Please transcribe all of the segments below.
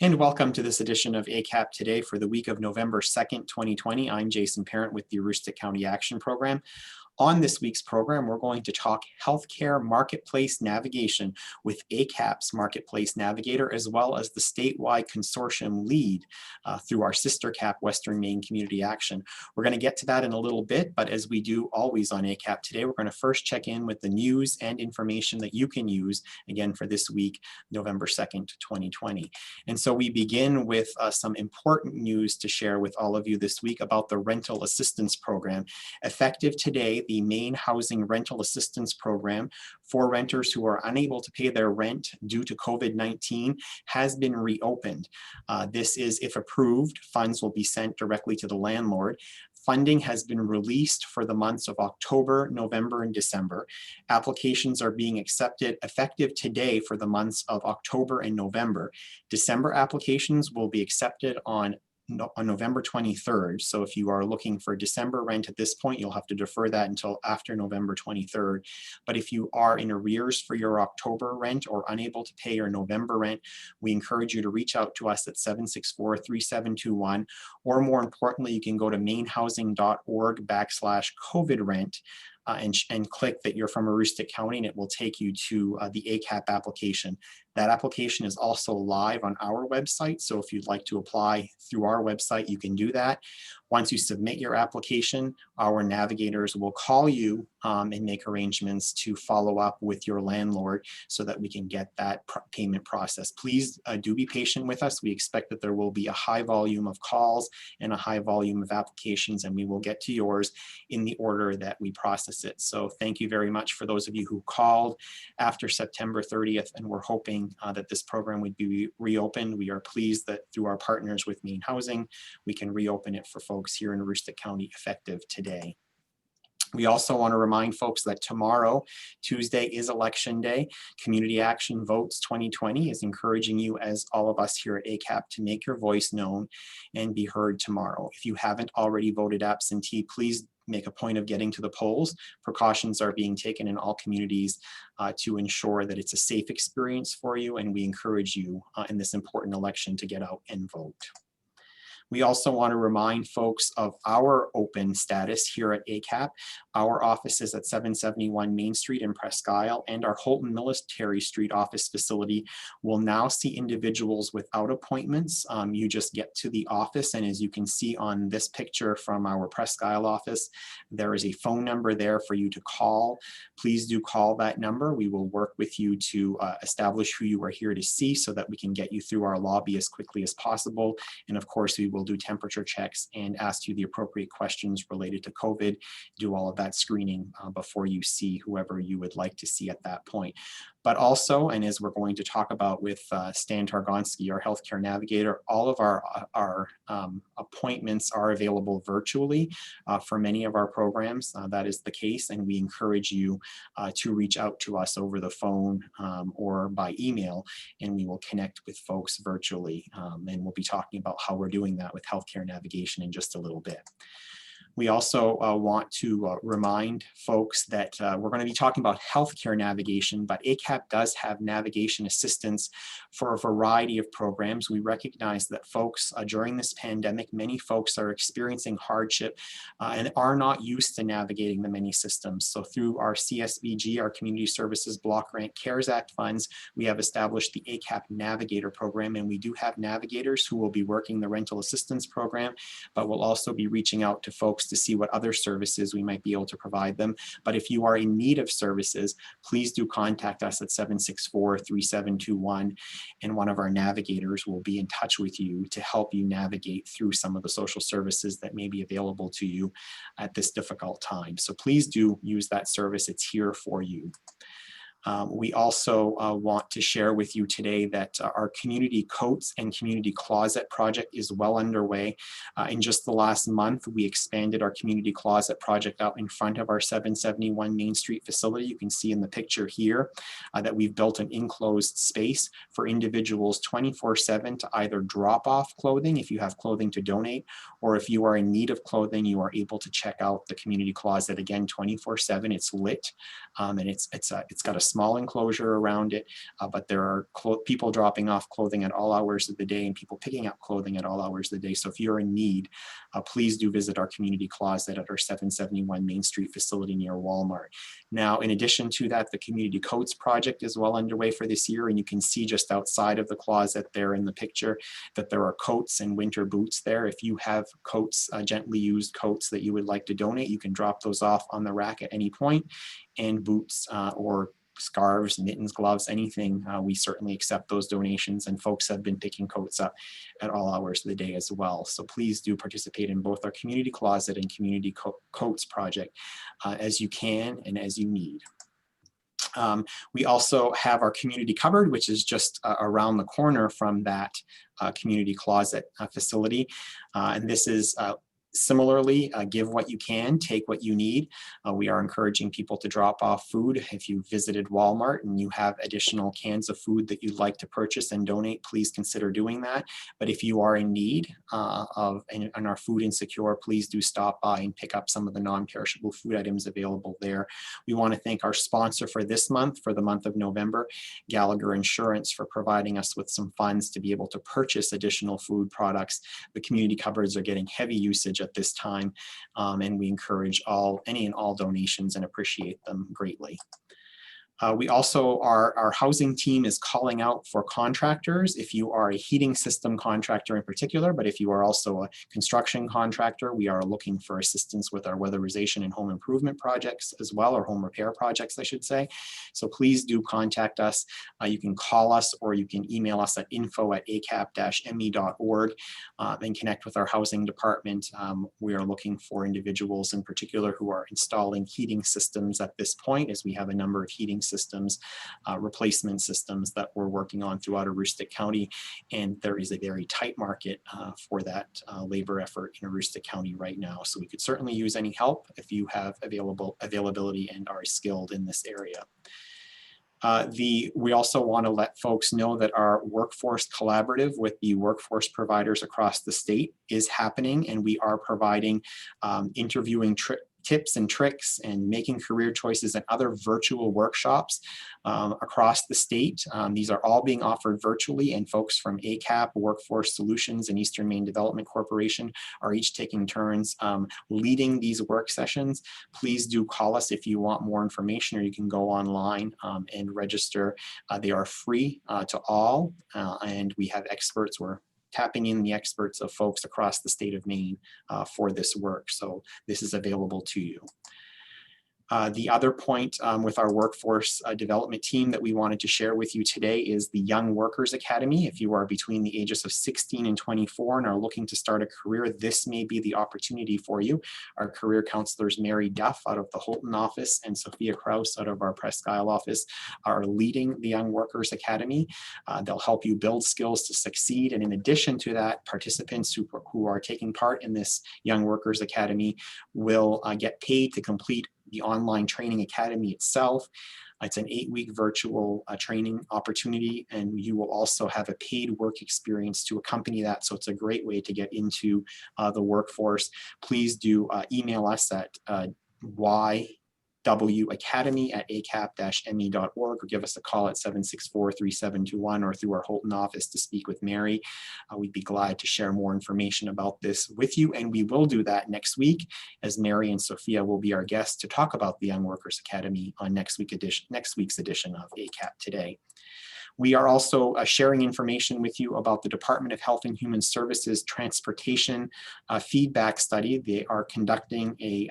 And welcome to this edition of ACAP Today for the week of November 2nd, 2020. I'm Jason Parent with the Aroostook County Action Program. On this week's program, we're going to talk Healthcare Marketplace Navigation with ACAP's Marketplace Navigator, as well as the statewide consortium lead through our sister CAP, Western Maine Community Action. We're going to get to that in a little bit, but as we do always on ACAP Today, we're going to first check in with the news and information that you can use, again, for this week, November 2nd, 2020. And so we begin with some important news to share with all of you this week about the Rental Assistance Program. Effective today, the Maine Housing Rental Assistance Program for renters who are unable to pay their rent due to COVID-19 has been reopened. This is, if approved, funds will be sent directly to the landlord. Funding has been released for the months of October, November, and December. Applications are being accepted effective today for the months of October and November. December applications will be accepted on November 23rd. So if you are looking for December rent at this point, you'll have to defer that until after November 23rd. But if you are in arrears for your October rent or unable to pay your November rent, we encourage you to reach out to us at 764-3721, or more importantly, you can go to mainehousing.org/COVID rent. And click that you're from Aroostook County, and it will take you to the ACAP application. That application is also live on our website, so if you'd like to apply through our website, you can do that. Once you submit your application, our navigators will call you and make arrangements to follow up with your landlord so that we can get that payment process. Please do be patient with us. We expect that there will be a high volume of calls and a high volume of applications, and we will get to yours in the order that we process it. So thank you very much for those of you who called after September 30th, and we're hoping that this program would be reopened. We are pleased that through our partners with Maine Housing, we can reopen it for folks here in Aroostook County effective today. We also want to remind folks that tomorrow, Tuesday, is Election Day. Community Action Votes 2020 is encouraging you, as all of us here at ACAP, to make your voice known and be heard tomorrow. If you haven't already voted absentee, please make a point of getting to the polls. Precautions are being taken in all communities to ensure that it's a safe experience for you, and we encourage you in this important election to get out and vote. We also want to remind folks of our open status here at ACAP. Our office is at 771 Main Street in Presque Isle, and our Holton Military Street office facility will now see individuals without appointments. You just get to the office, and as you can see on this picture from our Presque Isle office, there is a phone number there for you to call. Please do call that number. We will work with you to establish who you are here to see so that we can get you through our lobby as quickly as possible. And of course, we will do temperature checks and ask you the appropriate questions related to COVID, do all of that screening before you see whoever you would like to see at that point. But also, and as we're going to talk about with Stan Targonsky, our healthcare navigator, all of our appointments are available virtually for many of our programs. That is the case, and we encourage you to reach out to us over the phone or by email, and we will connect with folks virtually. And we'll be talking about how we're doing that with healthcare navigation in just a little bit. We also want to remind folks that we're going to be talking about healthcare navigation, but ACAP does have navigation assistance for a variety of programs. We recognize that folks during this pandemic, many folks are experiencing hardship and are not used to navigating the many systems. So through our CSBG, our Community Services Block Grant CARES Act funds, we have established the ACAP Navigator program, and we do have navigators who will be working the rental assistance program, but we'll also be reaching out to folks to see what other services we might be able to provide them. But if you are in need of services, please do contact us at 764-3721, and one of our navigators will be in touch with you to help you navigate through some of the social services that may be available to you at this difficult time. So please do use that service. It's here for you. We also want to share with you today that our community coats and community closet project is well underway. In just the last month, we expanded our community closet project out in front of our 771 Main Street facility. You can see in the picture here that we've built an enclosed space for individuals 24/7 to either drop off clothing if you have clothing to donate, or if you are in need of clothing, you are able to check out the community closet again 24/7. It's lit and it's got a small enclosure around it, but there are people dropping off clothing at all hours of the day and people picking up clothing at all hours of the day. So if you're in need, please do visit our community closet at our 771 Main Street facility near Walmart. Now, in addition to that, the Community Coats project is well underway for this year, and you can see just outside of the closet there in the picture that there are coats and winter boots there. If you have coats, gently used coats that you would like to donate, you can drop those off on the rack at any point, and boots or scarves, mittens, gloves, anything, we certainly accept those donations, and folks have been picking coats up at all hours of the day as well. So please do participate in both our Community Closet and Community Coats project as you can and as you need. We also have our community cupboard, which is just around the corner from that community closet facility. And this is similarly, give what you can, take what you need. We are encouraging people to drop off food. If you visited Walmart and you have additional cans of food that you'd like to purchase and donate, please consider doing that. But if you are in need and are food insecure, please do stop by and pick up some of the non-perishable food items available there. We want to thank our sponsor for this month, for the month of November, Gallagher Insurance, for providing us with some funds to be able to purchase additional food products. The community cupboards are getting heavy usage at this time, and we encourage any and all donations and appreciate them greatly. We also, our housing team is calling out for contractors. If you are a heating system contractor in particular, but if you are also a construction contractor, we are looking for assistance with our weatherization and home improvement projects as well, or home repair projects, I should say. So please do contact us. You can call us or you can email us at info@acap-me.org and connect with our housing department. We are looking for individuals in particular who are installing heating systems at this point, as we have a number of heating systems, replacement systems that we're working on throughout Aroostook County, and there is a very tight market for that labor effort in Aroostook County right now. So we could certainly use any help if you have availability and are skilled in this area. We also want to let folks know that our workforce collaborative with the workforce providers across the state is happening, and we are providing interviewing tips and tricks and making career choices and other virtual workshops across the state. These are all being offered virtually, and folks from ACAP, Workforce Solutions, and Eastern Maine Development Corporation are each taking turns leading these work sessions. Please do call us if you want more information, or you can go online and register. They are free to all, and we have experts. We're tapping in the experts of folks across the state of Maine for this work. So this is available to you. The other point with our workforce development team that we wanted to share with you today is the Young Workers Academy. If you are between the ages of 16 and 24 and are looking to start a career, this may be the opportunity for you. Our career counselors, Mary Duff out of the Holton office and Sophia Kraus out of our Presque Isle office, are leading the Young Workers Academy. They'll help you build skills to succeed. And in addition to that, participants who are taking part in this Young Workers Academy will get paid to complete the online training academy itself. It's an 8-week virtual training opportunity, and you will also have a paid work experience to accompany that. So it's a great way to get into the workforce. Please do email us at wacademy@acap-me.org, or give us a call at 764-3721, or through our Holton office to speak with Mary. We'd be glad to share more information about this with you, and we will do that next week, as Mary and Sophia will be our guests to talk about the Young Workers Academy on next week's edition of ACAP Today. We are also sharing information with you about the Department of Health and Human Services transportation feedback study. They are conducting a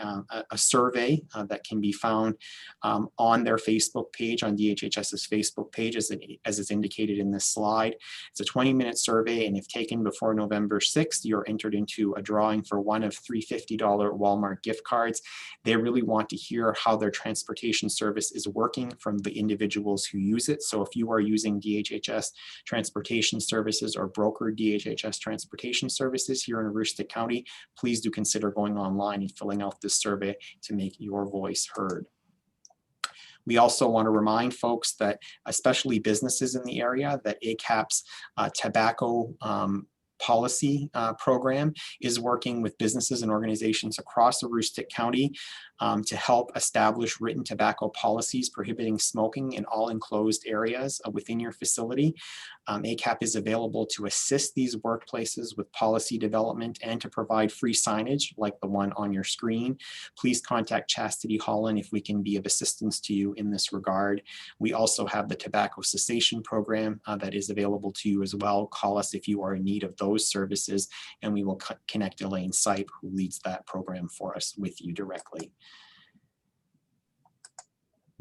survey that can be found on their Facebook page, on DHHS's Facebook page, as is indicated in this slide. It's a 20-minute survey, and if taken before November 6th, you're entered into a drawing for one of 3 $50 Walmart gift cards. They really want to hear how their transportation service is working from the individuals who use it. So if you are using DHHS transportation services or broker DHHS transportation services here in Aroostook County, please do consider going online and filling out this survey to make your voice heard. We also want to remind folks that, especially businesses in the area, that ACAP's tobacco policy program is working with businesses and organizations across Aroostook County to help establish written tobacco policies prohibiting smoking in all enclosed areas within your facility. ACAP is available to assist these workplaces with policy development and to provide free signage like the one on your screen. Please contact Chastity Holland if we can be of assistance to you in this regard. We also have the tobacco cessation program that is available to you as well. Call us if you are in need of those services, and we will connect Elaine Sipe, who leads that program for us, with you directly.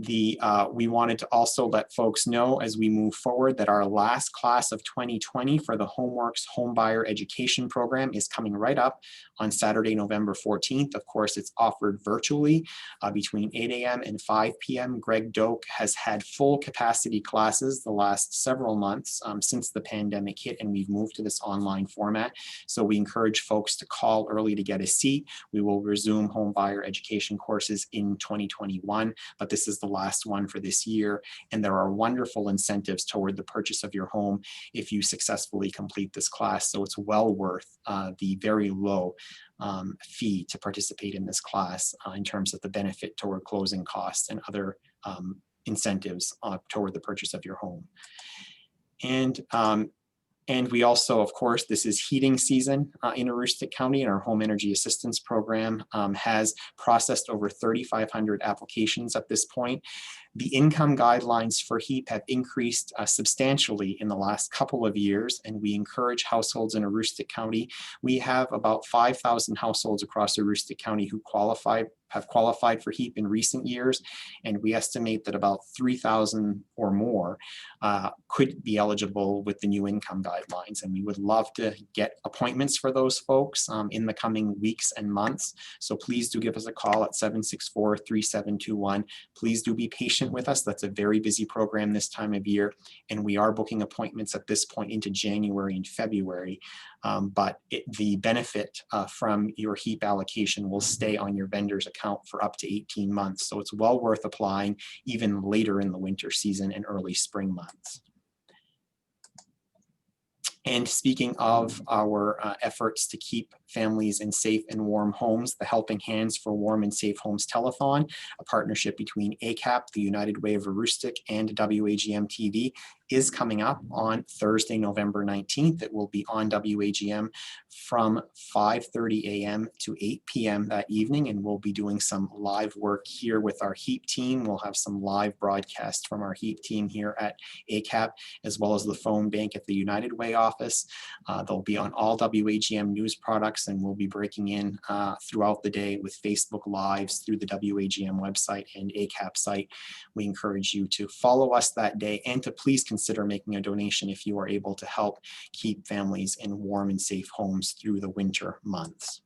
We wanted to also let folks know as we move forward that our last class of 2020 for the HomeWorks Homebuyer Education Program is coming right up on Saturday, November 14th. Of course, it's offered virtually between 8 a.m. and 5 p.m. Greg Doak has had full capacity classes the last several months since the pandemic hit, and we've moved to this online format. So we encourage folks to call early to get a seat. We will resume homebuyer education courses in 2021, but this is the last one for this year, and there are wonderful incentives toward the purchase of your home if you successfully complete this class. So it's well worth the very low fee to participate in this class in terms of the benefit toward closing costs and other incentives toward the purchase of your home. And we also, of course, this is heating season in Aroostook County, and our Home Energy Assistance Program has processed over 3,500 applications at this point. The income guidelines for HEAP have increased substantially in the last couple of years, and we encourage households in Aroostook County. We have about 5,000 households across Aroostook County who have qualified for HEAP in recent years, and we estimate that about 3,000 or more could be eligible with the new income guidelines, and we would love to get appointments for those folks in the coming weeks and months. So please do give us a call at 764-3721. Please do be patient with us. That's a very busy program this time of year, and we are booking appointments at this point into January and February. But the benefit from your HEAP allocation will stay on your vendor's account for up to 18 months. So it's well worth applying even later in the winter season and early spring months. And speaking of our efforts to keep families in safe and warm homes, the Helping Hands for Warm and Safe Homes Telethon, a partnership between ACAP, the United Way of Aroostook, and WAGM TV, is coming up on Thursday, November 19th. It will be on WAGM from 5:30 a.m. to 8 p.m. that evening, and we'll be doing some live work here with our HEAP team. We'll have some live broadcasts from our HEAP team here at ACAP, as well as the phone bank at the United Way office. They'll be on all WAGM news products, and we'll be breaking in throughout the day with Facebook Lives through the WAGM website and ACAP site. We encourage you to follow us that day and to please consider making a donation if you are able to help keep families in warm and safe homes through the winter months.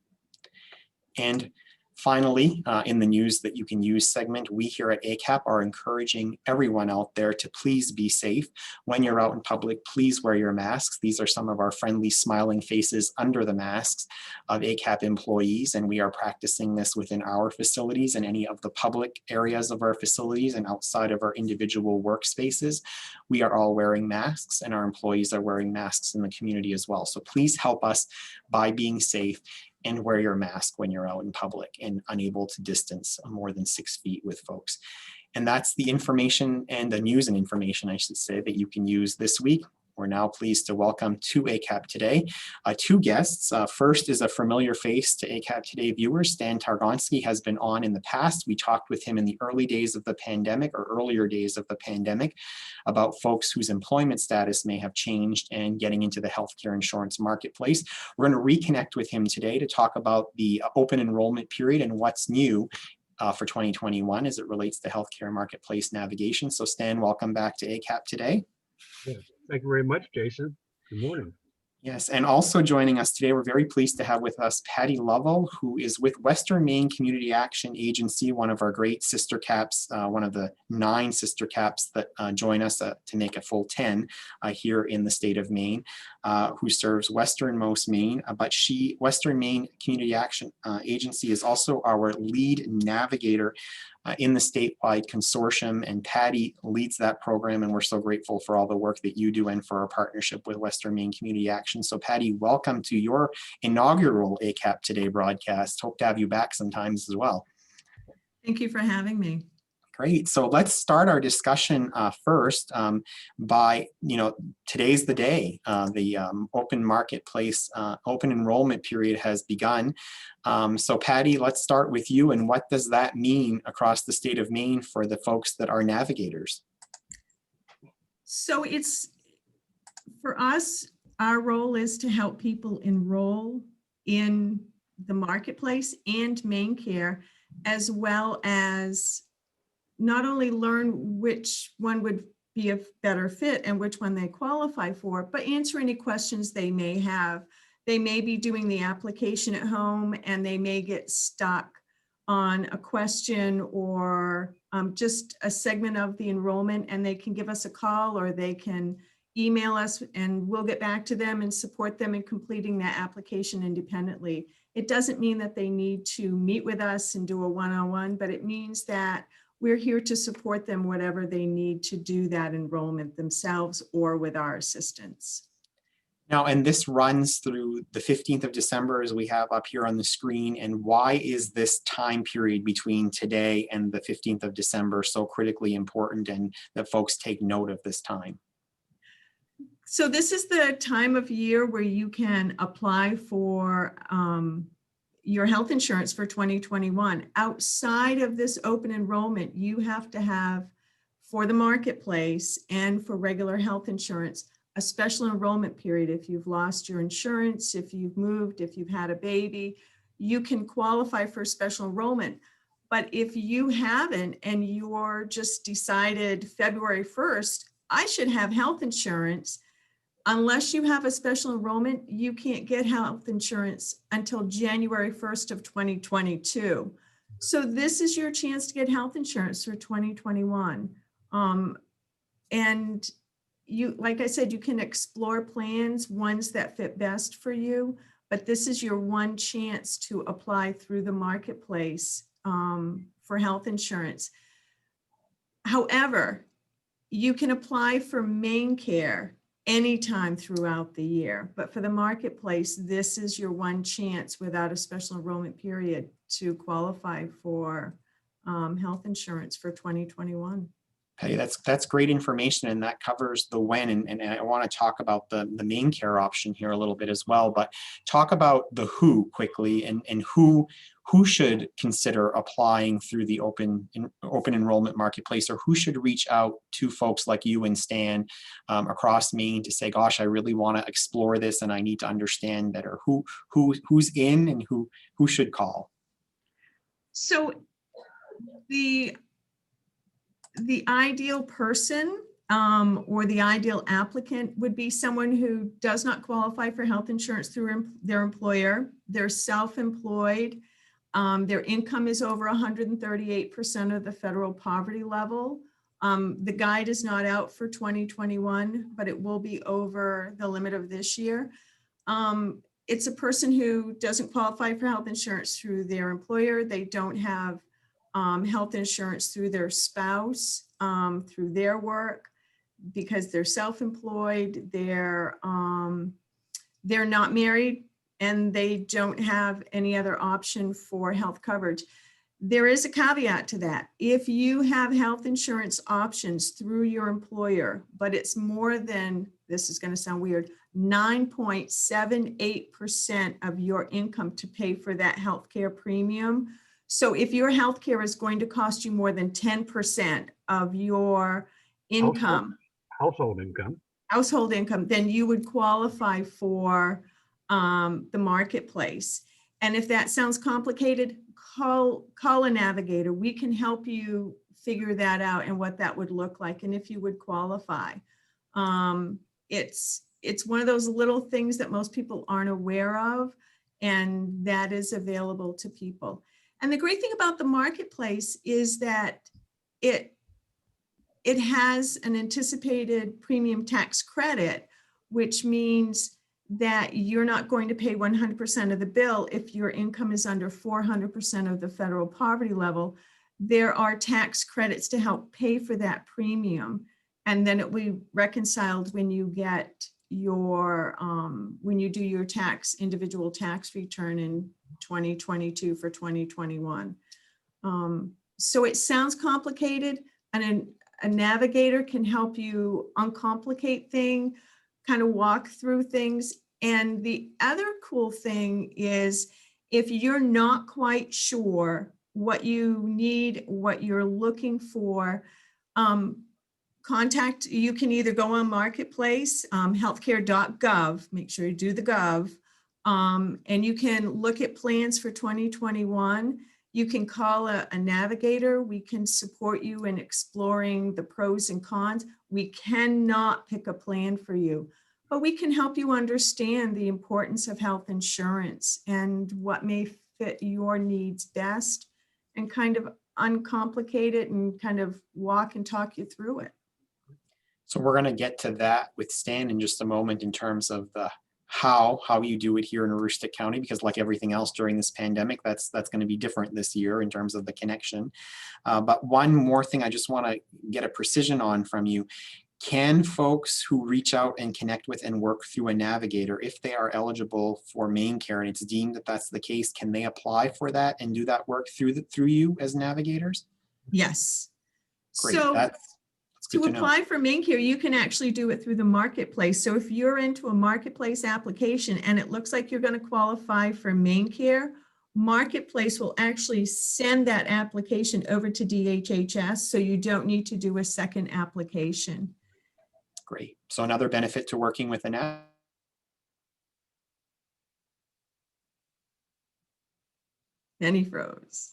And finally, in the news that you can use segment, we here at ACAP are encouraging everyone out there to please be safe. When you're out in public, please wear your masks. These are some of our friendly, smiling faces under the masks of ACAP employees, and we are practicing this within our facilities and any of the public areas of our facilities and outside of our individual workspaces. We are all wearing masks, and our employees are wearing masks in the community as well. So please help us by being safe and wear your mask when you're out in public and unable to distance more than 6 feet with folks. And that's the information and the news and information, I should say, that you can use this week. We're now pleased to welcome to ACAP Today two guests. First is a familiar face to ACAP Today viewers. Stan Targonsky has been on in the past. We talked with him in the early days of the pandemic, or earlier days of the pandemic, about folks whose employment status may have changed and getting into the healthcare insurance marketplace. We're going to reconnect with him today to talk about the open enrollment period and what's new for 2021 as it relates to healthcare marketplace navigation. So Stan, welcome back to ACAP Today. Yeah, thank you very much, Jason. Good morning. Yes, and also joining us today, we're very pleased to have with us Patty Lovell, who is with Western Maine Community Action Agency, one of our great sister caps, one of the 9 sister caps that join us to make a full 10 here in the state of Maine, who serves westernmost Maine. But Western Maine Community Action Agency is also our lead navigator in the statewide consortium, and Patty leads that program, and we're so grateful for all the work that you do and for our partnership with Western Maine Community Action. So Patty, welcome to your inaugural ACAP Today broadcast. Hope to have you back sometimes as well. Thank you for having me. Great. So let's start our discussion first by, today's the day. The open marketplace, open enrollment period has begun. So Patty, let's start with you. And what does that mean across the state of Maine for the folks that are navigators? So it's, for us, our role is to help people enroll in the marketplace and Maine Care, as well as not only learn which one would be a better fit and which one they qualify for, but answer any questions they may have. They may be doing the application at home and they may get stuck on a question or just a segment of the enrollment, and they can give us a call or they can email us and we'll get back to them and support them in completing that application independently. It doesn't mean that they need to meet with us and do a one-on-one, but it means that we're here to support them whatever they need to do that enrollment themselves or with our assistance. Now, and this runs through the 15th of December, as we have up here on the screen. And why is this time period between today and the 15th of December so critically important, and that folks take note of this time? So this is the time of year where you can apply for your health insurance for 2021. Outside of this open enrollment, you have to have, for the marketplace and for regular health insurance, a special enrollment period. If you've lost your insurance, if you've moved, if you've had a baby, you can qualify for special enrollment. But if you haven't and you're just decided February 1st, I should have health insurance, unless you have a special enrollment, you can't get health insurance until January 1st of 2022. So this is your chance to get health insurance for 2021. And you, like I said, you can explore plans, ones that fit best for you, but this is your one chance to apply through the marketplace for health insurance. However, you can apply for Maine Care anytime throughout the year, but for the marketplace, this is your one chance without a special enrollment period to qualify for health insurance for 2021. Hey, that's great information, and that covers the when, and I want to talk about the Maine Care option here a little bit as well, but talk about the who quickly, and who should consider applying through the open enrollment marketplace, or who should reach out to folks like you and Stan across Maine to say, gosh, I really want to explore this and I need to understand better. Who's in and who should call? So the ideal person or the ideal applicant would be someone who does not qualify for health insurance through their employer. They're self-employed. Their income is over 138% of the federal poverty level. The guide is not out for 2021, but it will be over the limit of this year. It's a person who doesn't qualify for health insurance through their employer. They don't have health insurance through their spouse, through their work, because they're self-employed, they're not married, and they don't have any other option for health coverage. There is a caveat to that. If you have health insurance options through your employer, but it's more than, this is going to sound weird, 9.78% of your income to pay for that healthcare premium. So if your healthcare is going to cost you more than 10% of your income, Household income, then you would qualify for the marketplace. And if that sounds complicated, call a navigator. We can help you figure that out and what that would look like and if you would qualify. It's one of those little things that most people aren't aware of, and that is available to people. And the great thing about the marketplace is that it has an anticipated premium tax credit, which means that you're not going to pay 100% of the bill if your income is under 400% of the federal poverty level. there are tax credits to help pay for that premium. And then it will be reconciled when you get your, when you do your individual tax return in 2022 for 2021. So it sounds complicated, and a navigator can help you uncomplicate things, kind of walk through things. And the other cool thing is, if you're not quite sure what you need, what you're looking for, you can either go on Marketplace, healthcare.gov, make sure you do the gov, and you can look at plans for 2021. You can call a navigator. We can support you in exploring the pros and cons. We cannot pick a plan for you, but we can help you understand the importance of health insurance and what may fit your needs best, and kind of uncomplicate it and kind of walk and talk you through it. So we're going to get to that with Stan in just a moment in terms of the how you do it here in Aroostook County, because like everything else during this pandemic, that's going to be different this year in terms of the connection. But one more thing I just want to get a precision on from you. Can folks who reach out and connect with and work through a navigator, if they are eligible for MaineCare and it's deemed that that's the case, can they apply for that and do that work through you as navigators? Yes. Great. So that's to good to know. apply for MaineCare, you can actually do it through the Marketplace. So if you're into a Marketplace application and it looks like you're going to qualify for MaineCare, Marketplace will actually send that application over to DHHS, so you don't need to do a second application. Great. So another benefit to working with an app. Then he froze.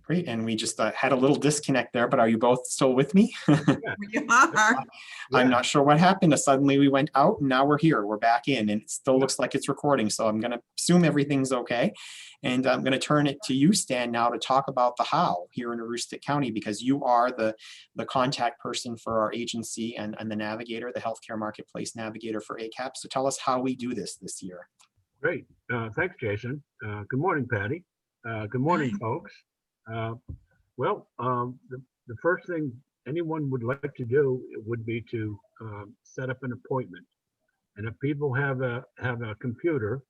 Great. And we just had a little disconnect there, but are you both still with me? We are. I'm not sure what happened. Suddenly we went out and now we're here. We're back in and it still looks like it's recording. So I'm going to assume everything's okay. And I'm going to turn it to you, Stan, now to talk about the how here in Aroostook County, because you are the contact person for our agency and the navigator, the Healthcare Marketplace Navigator for ACAP. So tell us how we do this year. Great. Thanks, Jason. Good morning, Patty. Good morning, folks. The first thing anyone would like to do would be to set up an appointment. And if people have a computer,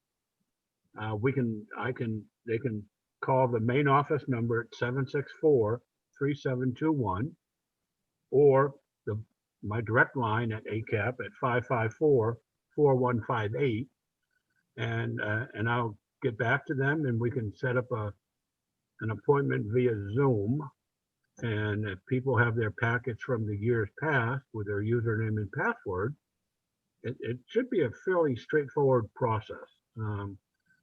they can call the main office number at 764-3721, or my direct line at ACAP at 554-4158, and I'll get back to them and we can set up an appointment via Zoom. And if people have their packets from the years past with their username and password, it should be a fairly straightforward process.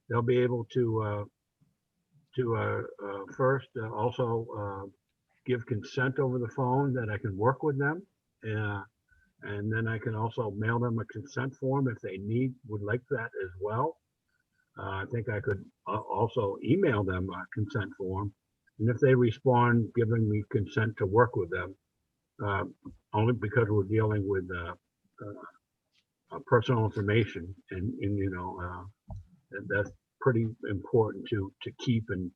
They'll be able to first also give consent over the phone that I can work with them, and then I can also mail them a consent form if they would like that as well. I think I could also email them a consent form, and if they respond giving me consent to work with them, only because we're dealing with personal information, and that's pretty important to keep, and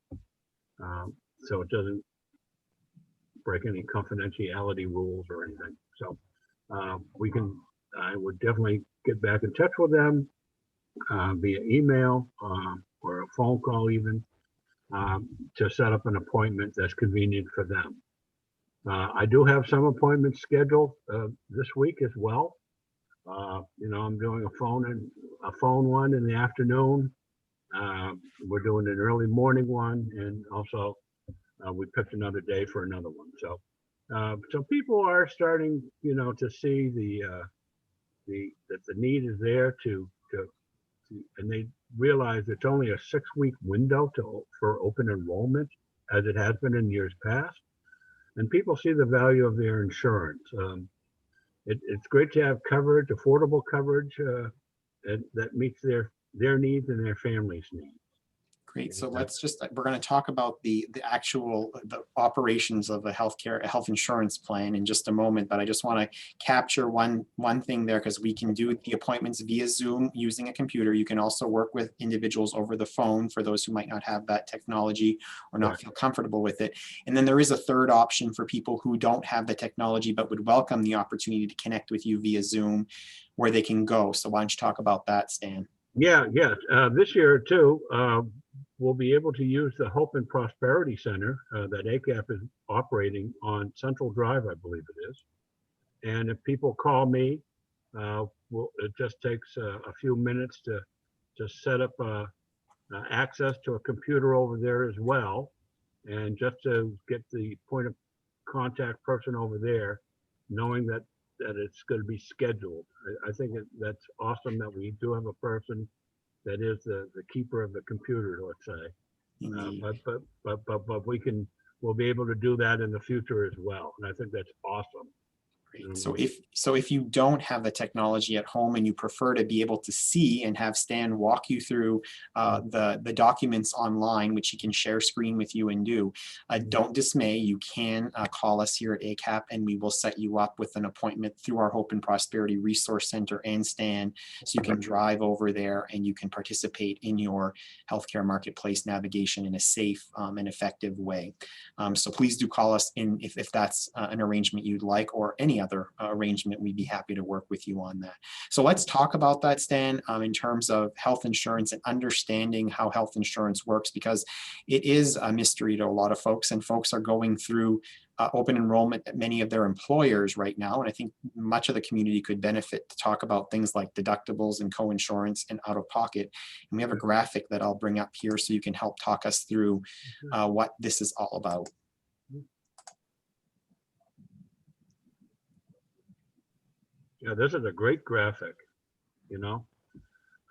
so it doesn't break any confidentiality rules or anything. So I would definitely get back in touch with them via email or a phone call even, to set up an appointment that's convenient for them. I do have some appointments scheduled this week as well. I'm doing a phone one in the afternoon. We're doing an early morning one, and also we picked another day for another one. So people are starting, to see that the need is there and they realize it's only a 6-week window for open enrollment, as it has been in years past. And people see the value of their insurance. It's great to have coverage, affordable coverage, that meets their needs and their family's needs. Great. So we're going to talk about the operations of a health insurance plan in just a moment, but I just want to capture one thing there, because we can do the appointments via Zoom using a computer. You can also work with individuals over the phone for those who might not have that technology or not feel comfortable with it. And then there is a third option for people who don't have the technology but would welcome the opportunity to connect with you via Zoom, where they can go. So why don't you talk about that, Stan? Yeah. This year too, we'll be able to use the Hope and Prosperity Center that ACAP is operating on Central Drive, I believe it is. And if people call me, it just takes a few minutes to set up access to a computer over there as well. And just to get the point of contact person over there, knowing that it's going to be scheduled. I think that's awesome that we do have a person that is the keeper of the computer, let's say. But we'll be able to do that in the future as well. And I think that's awesome. Great. So if you don't have the technology at home and you prefer to be able to see and have Stan walk you through the documents online, which he can share screen with you and do, don't dismay. You can call us here at ACAP and we will set you up with an appointment through our Hope and Prosperity Resource Center and Stan, so you can drive over there and you can participate in your healthcare marketplace navigation in a safe and effective way. So please do call us if that's an arrangement you'd like, or any other arrangement. We'd be happy to work with you on that. So let's talk about that, Stan, in terms of health insurance and understanding how health insurance works, because it is a mystery to a lot of folks, and folks are going through open enrollment at many of their employers right now. And I think much of the community could benefit to talk about things like deductibles and co-insurance and out of pocket. And we have a graphic that I'll bring up here so you can help talk us through what this is all about. Yeah, this is a great graphic, you know.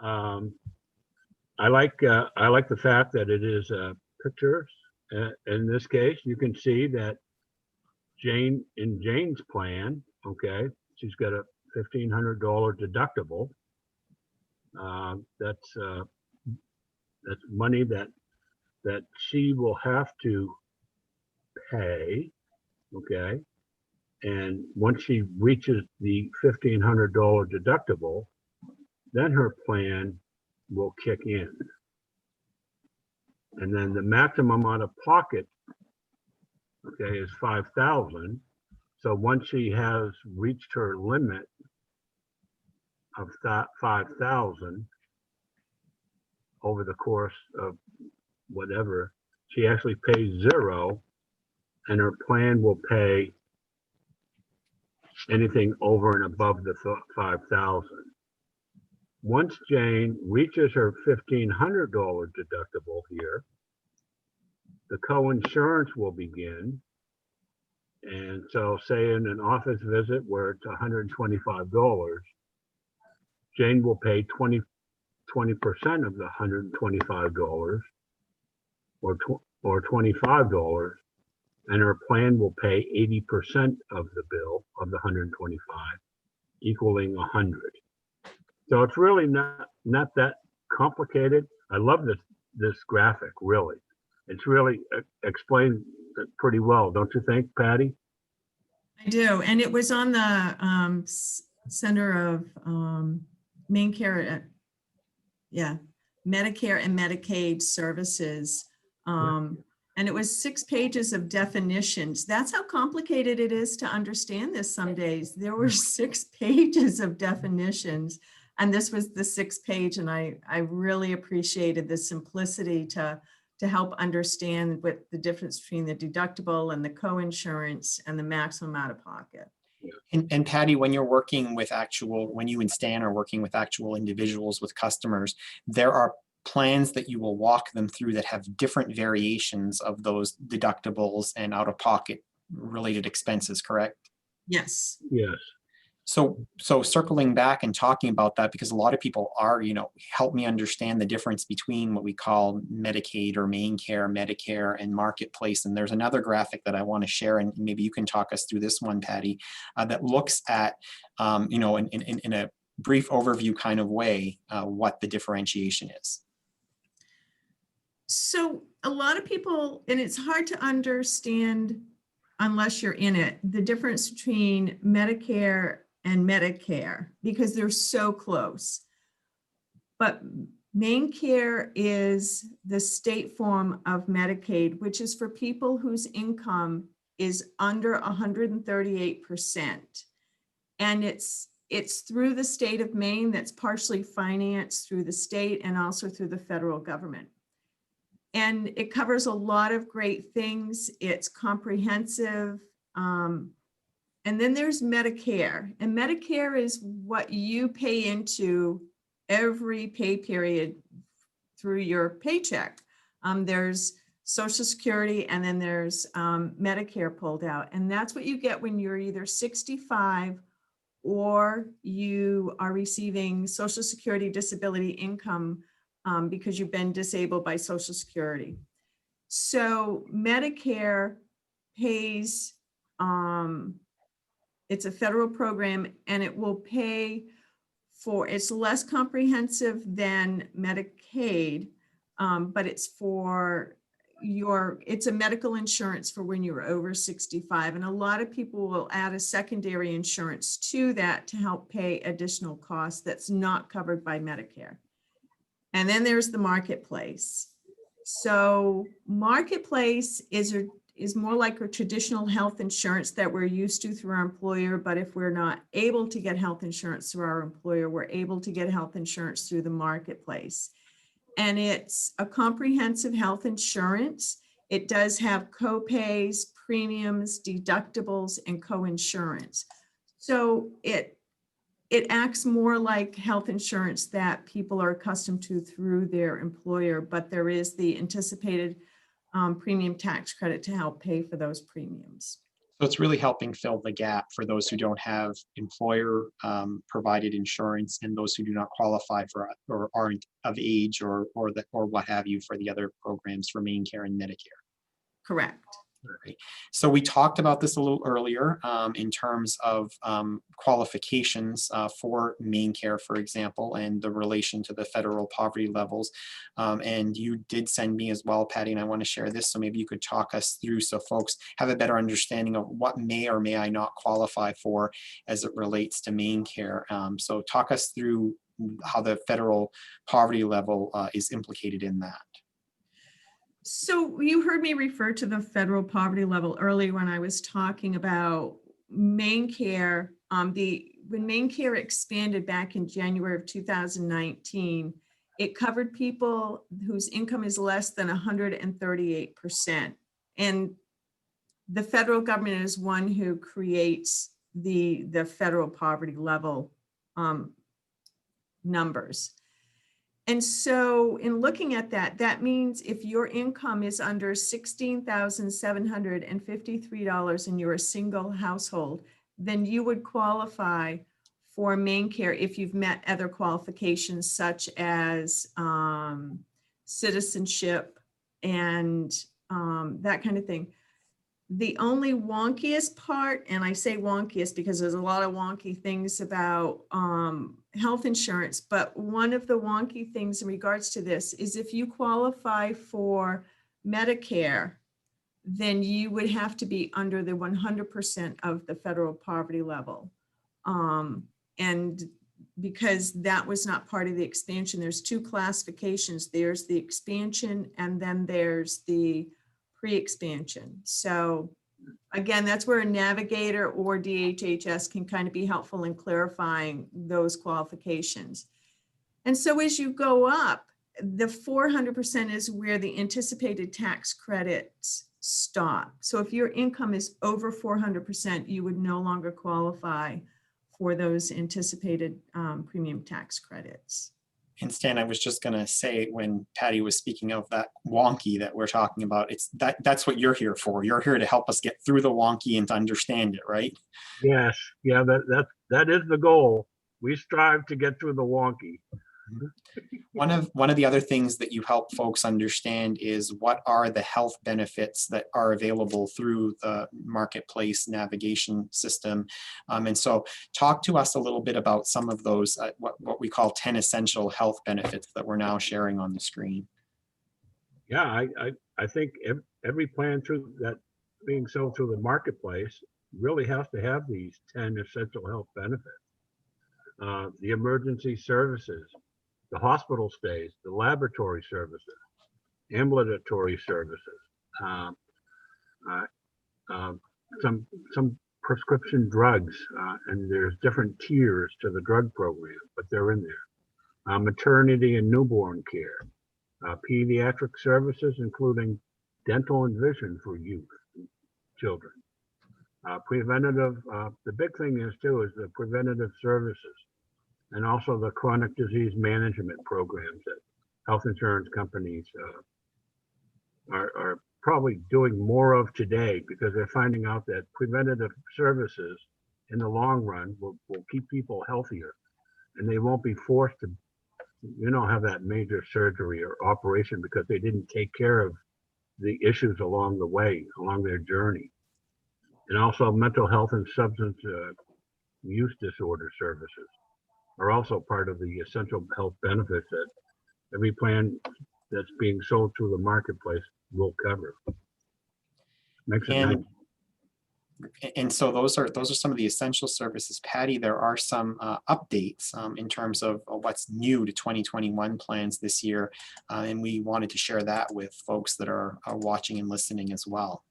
I like the fact that it is pictures. In this case, you can see that in Jane's plan, okay, she's got a $1,500 deductible. That's money that she will have to pay, okay. And once she reaches the $1,500 deductible, then her plan will kick in. And then the maximum out of pocket, okay, is $5,000. So once she has reached her limit of that $5,000 over the course of whatever, she actually pays zero, and her plan will pay anything over and above the 5,000. Once Jane reaches her $1,500 deductible here, the co-insurance will begin. And so say in an office visit where it's $125, Jane will pay 20% of the $125 or $25, and her plan will pay 80% of the bill of the 125, equaling 100. So it's really not that complicated. I love this graphic, really. It's really explained pretty well, don't you think, Patty? I do, and it was on the Center of Maine Care, Medicare and Medicaid Services. And it was 6 pages of definitions. That's how complicated it is to understand this some days. There were 6 pages of definitions, and this was the 6th page. And I really appreciated the simplicity to help understand what the difference between the deductible and the co-insurance and the maximum out of pocket. And Patty, when you're working with when you and Stan are working with actual individuals, with customers, there are plans that you will walk them through that have different variations of those deductibles and out-of-pocket related expenses, correct? Yes. Yes. So circling back and talking about that, because a lot of people are, help me understand the difference between what we call Medicaid or Maine Care, Medicare, and Marketplace. And there's another graphic that I want to share, and maybe you can talk us through this one, Patty, that looks at, in a brief overview kind of way, what the differentiation is. So a lot of people, and it's hard to understand unless you're in it, the difference between Medicare and Medicare, because they're so close. But Maine Care is the state form of Medicaid, which is for people whose income is under 138%. And it's through the state of Maine, that's partially financed through the state and also through the federal government. And it covers a lot of great things. It's comprehensive. And then there's Medicare. And Medicare is what you pay into every pay period through your paycheck. There's Social Security, and then there's Medicare pulled out. And that's what you get when you're either 65 or you are receiving Social Security disability income because you've been disabled by Social Security. So Medicare pays, it's a federal program, and it will pay for, it's less comprehensive than Medicaid, but it's for it's a medical insurance for when you're over 65. And a lot of people will add a secondary insurance to that to help pay additional costs that's not covered by Medicare. And then there's the Marketplace. So Marketplace is more like a traditional health insurance that we're used to through our employer. But if we're not able to get health insurance through our employer, we're able to get health insurance through the Marketplace. And it's a comprehensive health insurance. It does have co-pays, premiums, deductibles, and co-insurance. So it acts more like health insurance that people are accustomed to through their employer, but there is the anticipated premium tax credit to help pay for those premiums. So it's really helping fill the gap for those who don't have employer provided insurance and those who do not qualify for or aren't of age or what have you for the other programs for Maine Care and Medicare. Correct. Right. So we talked about this a little earlier in terms of qualifications for Maine Care, for example, and the relation to the federal poverty levels. And you did send me as well, Patty, and I want to share this. So maybe you could talk us through so folks have a better understanding of what may or may I not qualify for as it relates to Maine Care. So talk us through how the federal poverty level is implicated in that. So you heard me refer to the federal poverty level earlier when I was talking about Maine Care. When Maine Care expanded back in January of 2019, it covered people whose income is less than 138%. And the federal government is one who creates the federal poverty level numbers. And so in looking at that, that means if your income is under $16,753 and you're a single household, then you would qualify for Maine Care if you've met other qualifications such as citizenship and that kind of thing. The only wonkiest part, and I say wonkiest because there's a lot of wonky things about health insurance, but one of the wonky things in regards to this is if you qualify for Medicare, then you would have to be under the 100% of the federal poverty level. And because that was not part of the expansion, there's two classifications. There's the expansion and then there's the pre-expansion. So again, that's where a navigator or DHHS can kind of be helpful in clarifying those qualifications. And so as you go up, the 400% is where the anticipated tax credits stop. So if your income is over 400%, you would no longer qualify for those anticipated premium tax credits. And Stan, I was just going to say when Patty was speaking of that wonky that we're talking about, it's that's what you're here for. You're here to help us get through the wonky and to understand it, right? Yes, yeah, that is the goal. We strive to get through the wonky. One of the other things that you help folks understand is what are the health benefits that are available through the Marketplace navigation system. And so talk to us a little bit about some of those, what we call 10 essential health benefits that we're now sharing on the screen. Yeah, I think every plan through that being sold through the marketplace really has to have these 10 essential health benefits. The emergency services, the hospital stays, the laboratory services, ambulatory services, um, uh, some prescription drugs, and there's different tiers to the drug program, but they're in there. Maternity and newborn care, pediatric services, including dental and vision for youth and children. Preventative, the big thing is too, is the preventative services, and also the chronic disease management programs that health insurance companies are probably doing more of today, because they're finding out that preventative services in the long run will keep people healthier, and they won't be forced to, have that major surgery or operation because they didn't take care of the issues along the way, along their journey. And also mental health and substance use disorder services are also part of the essential health benefits that every plan that's being sold through the marketplace will cover. Makes it nice. And so those are some of the essential services. Patty, there are some updates in terms of what's new to 2021 plans this year, and we wanted to share that with folks that are watching and listening as well.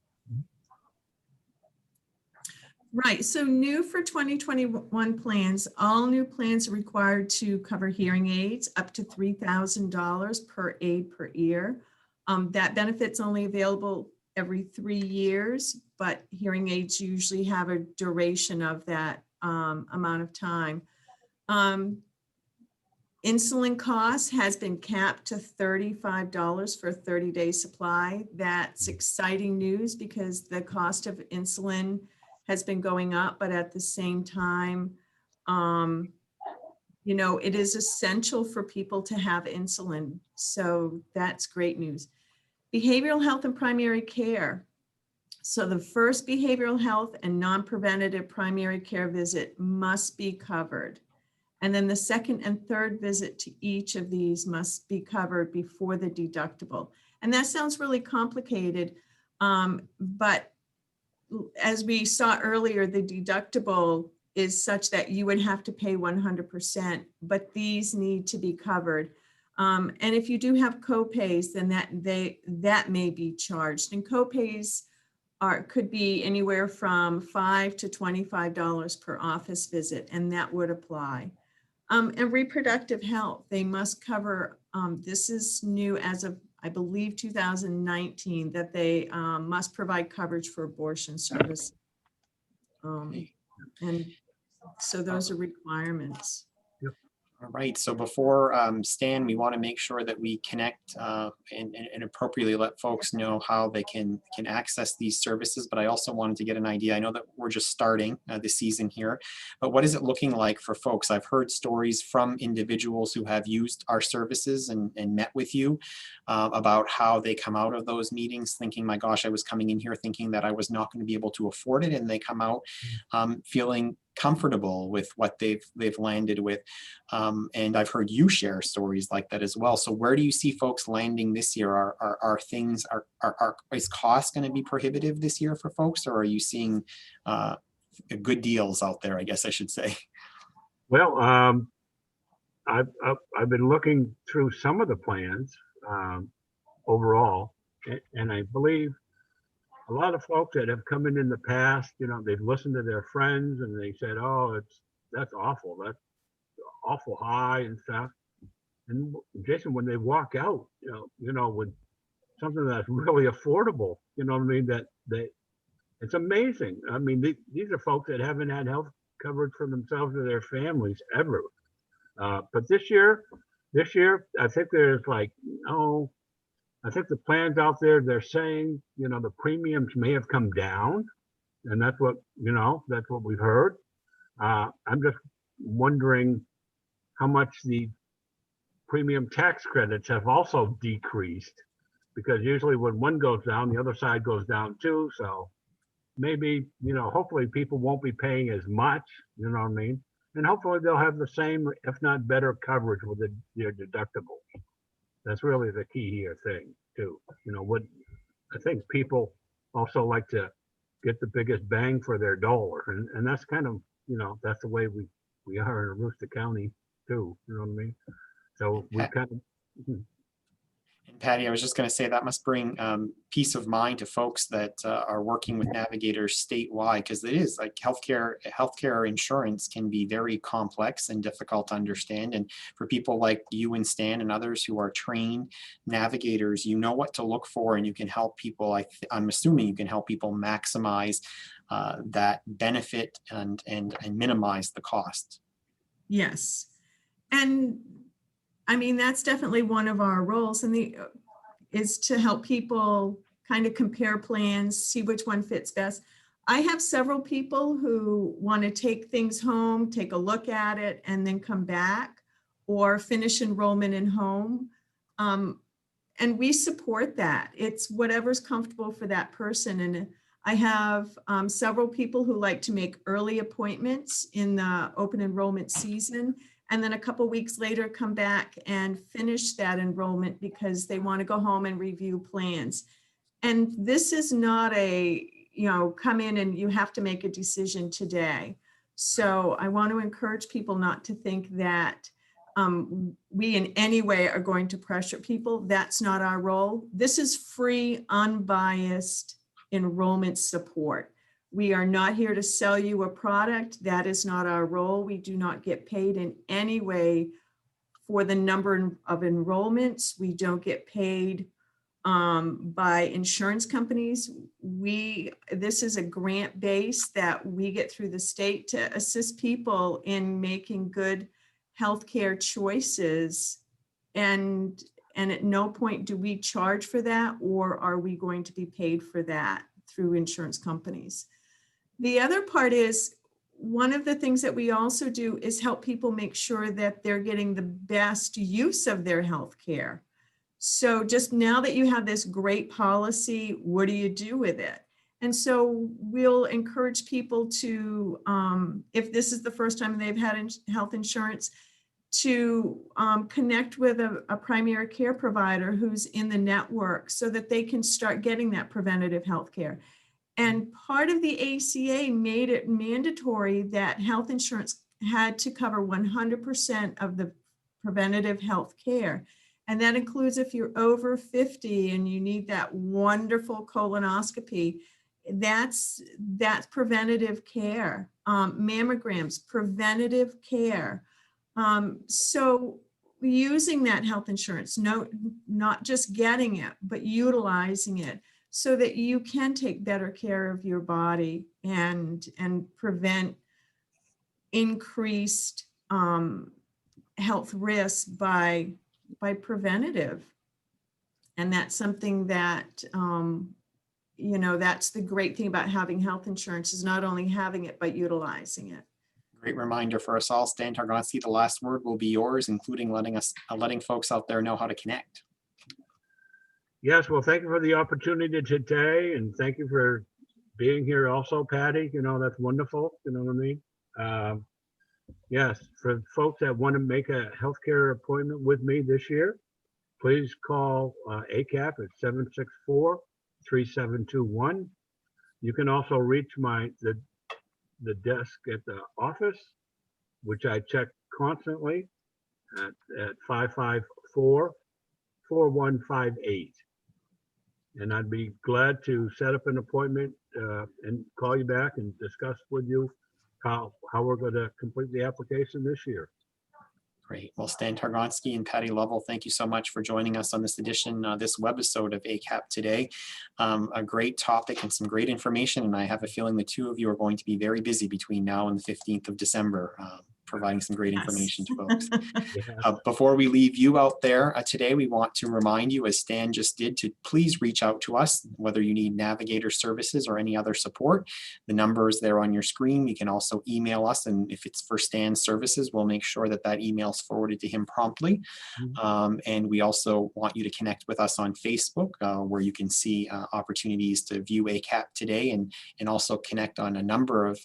Right, so new for 2021 plans, all new plans are required to cover hearing aids up to $3,000 per aid per ear. That benefit's only available every 3 years, but hearing aids usually have a duration of that amount of time. Insulin cost has been capped to $35 for a 30-day supply. That's exciting news because the cost of insulin has been going up, but at the same time, it is essential for people to have insulin. So that's great news. Behavioral health and primary care. So the first behavioral health and non-preventative primary care visit must be covered. And then the second and third visit to each of these must be covered before the deductible. And that sounds really complicated, but as we saw earlier, the deductible is such that you would have to pay 100%, but these need to be covered. And if you do have copays, then that may be charged. And copays could be anywhere from $5 to $25 per office visit, and that would apply. And reproductive health, they must cover, this is new as of, I believe, 2019, that they must provide coverage for abortion service. And so those are requirements. All right, so before Stan, we want to make sure that we connect and appropriately let folks know how they can access these services, but I also wanted to get an idea. I know that we're just starting the season here, but what is it looking like for folks? I've heard stories from individuals who have used our services and met with you about how they come out of those meetings thinking, my gosh, I was coming in here thinking that I was not going to be able to afford it, and they come out feeling comfortable with what they've landed with. And I've heard you share stories like that as well. So where do you see folks landing this year? Is cost going to be prohibitive this year for folks, or are you seeing good deals out there, I guess I should say? Well, I've been looking through some of the plans overall, and I believe a lot of folks that have come in the past, they've listened to their friends and they said, oh, that's awful. That's awful high and stuff. And Jason, when they walk out, with something that's really affordable, it's amazing. I mean, these are folks that haven't had health coverage for themselves or their families ever. But this year, I think there's I think the plans out there, they're saying, the premiums may have come down, and that's what we've heard. I'm just wondering how much the premium tax credits have also decreased, because usually when one goes down, the other side goes down too. So maybe, hopefully people won't be paying as much, you know what I mean? And hopefully they'll have the same, if not better, coverage with their deductibles. That's really the key here thing too. You know, what I think people also like to get the biggest bang for their dollar. And that's kind of, you know, that's the way we are in Aroostook County too. You know what I mean? So we kind of, And Patty, I was just going to say that must bring peace of mind to folks that are working with navigators statewide, because it is like healthcare insurance can be very complex and difficult to understand. And for people like you and Stan and others who are trained navigators, you know what to look for, and you can help people. I'm assuming you can help people maximize that benefit and minimize the cost. Yes. And I mean, that's definitely one of our roles, and is to help people kind of compare plans, see which one fits best. I have several people who want to take things home, take a look at it, and then come back, or finish enrollment in home. And we support that. It's whatever's comfortable for that person. And I have several people who like to make early appointments in the open enrollment season, and then a couple weeks later come back and finish that enrollment because they want to go home and review plans. And this is not a, you know, come in and you have to make a decision today. So I want to encourage people not to think that we in any way are going to pressure people. That's not our role. This is free, unbiased enrollment support. We are not here to sell you a product. That is not our role. We do not get paid in any way for the number of enrollments. We don't get paid by insurance companies. This is a grant base that we get through the state to assist people in making good healthcare choices. And at no point do we charge for that, or are we going to be paid for that through insurance companies. The other part is, one of the things that we also do is help people make sure that they're getting the best use of their health care. So just now that you have this great policy, what do you do with it? And so we'll encourage people to, if this is the first time they've had health insurance, to connect with a primary care provider who's in the network so that they can start getting that preventative health care. And part of the ACA made it mandatory that health insurance had to cover 100% of the preventative health care. And that includes if you're over 50 and you need that wonderful colonoscopy, that's preventative care. Mammograms, preventative care. So using that health insurance, not just getting it, but utilizing it, so that you can take better care of your body and prevent increased health risks by preventative. And that's something that, you know, that's the great thing about having health insurance, is not only having it, but utilizing it. Great reminder for us all. Stan Targonsky, the last word will be yours, including letting folks out there know how to connect. yes, well, thank you for the opportunity today, and thank you for being here also, Patty. You know, that's wonderful. You know what I mean? Yes, for folks that want to make a healthcare appointment with me this year, please call ACAP at 764-3721. You can also reach the desk at the office, which I check constantly at 554-4158. And I'd be glad to set up an appointment and call you back and discuss with you how we're going to complete the application this year. Great. Well, Stan Targonsky and Patty Lovell, thank you so much for joining us on this edition, this webisode of ACAP Today. A great topic and some great information, and I have a feeling the two of you are going to be very busy between now and the 15th of December. Providing some great information to folks. Yes. Before we leave you out there today, we want to remind you, as Stan just did, to please reach out to us, whether you need navigator services or any other support. The number is there on your screen. You can also email us, and if it's for Stan's services, we'll make sure that that email is forwarded to him promptly. And we also want you to connect with us on Facebook, where you can see opportunities to view ACAP Today and also connect on a number of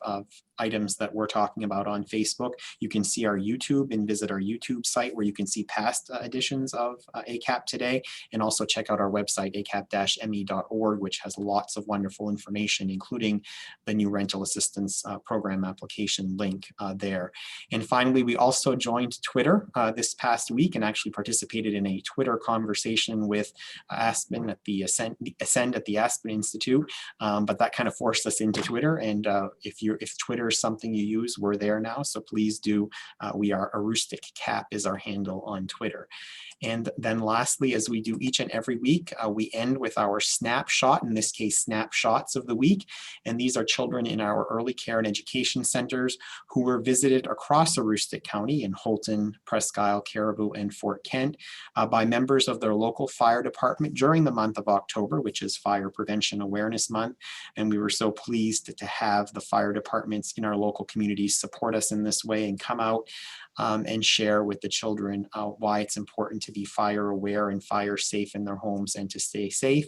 items that we're talking about on Facebook. You can see our YouTube and visit our YouTube site where you can see past editions of ACAP Today, and also check out our website, acap-me.org, which has lots of wonderful information, including the new rental assistance program application link there. And finally, we also joined Twitter this past week and actually participated in a Twitter conversation with Aspen at the Ascend at the Aspen Institute, but that kind of forced us into Twitter. And if Twitter is something you use, we're there now. So please do. We are Aroostook Cap is our handle on Twitter. And then lastly, as we do each and every week, we end with our snapshot, in this case, snapshots of the week. And these are children in our early care and education centers who were visited across Aroostook County in Holton, Presque Isle, Caribou, and Fort Kent by members of their local fire department during the month of October, which is Fire Prevention Awareness Month. And we were so pleased to have the fire departments in our local communities support us in this way and come out and share with the children why it's important to be fire aware and fire safe in their homes and to stay safe.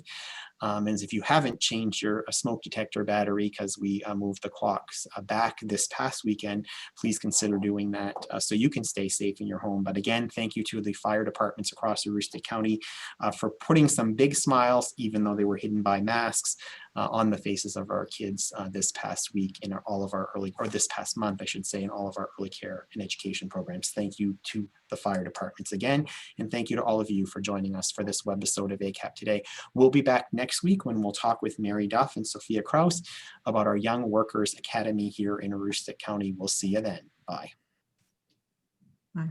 And if you haven't changed your smoke detector battery, because we moved the clocks back this past weekend, please consider doing that so you can stay safe in your home. But again, thank you to the fire departments across Aroostook County for putting some big smiles, even though they were hidden by masks, on the faces of our kids this past week in all of our this past month, I should say, in all of our early care and education programs. Thank you to the fire departments again, and thank you to all of you for joining us for this webisode of ACAP Today. We'll be back next week when we'll talk with Mary Duff and Sophia Kraus about our Young Workers Academy here in Aroostook County. We'll see you then. Bye. Bye.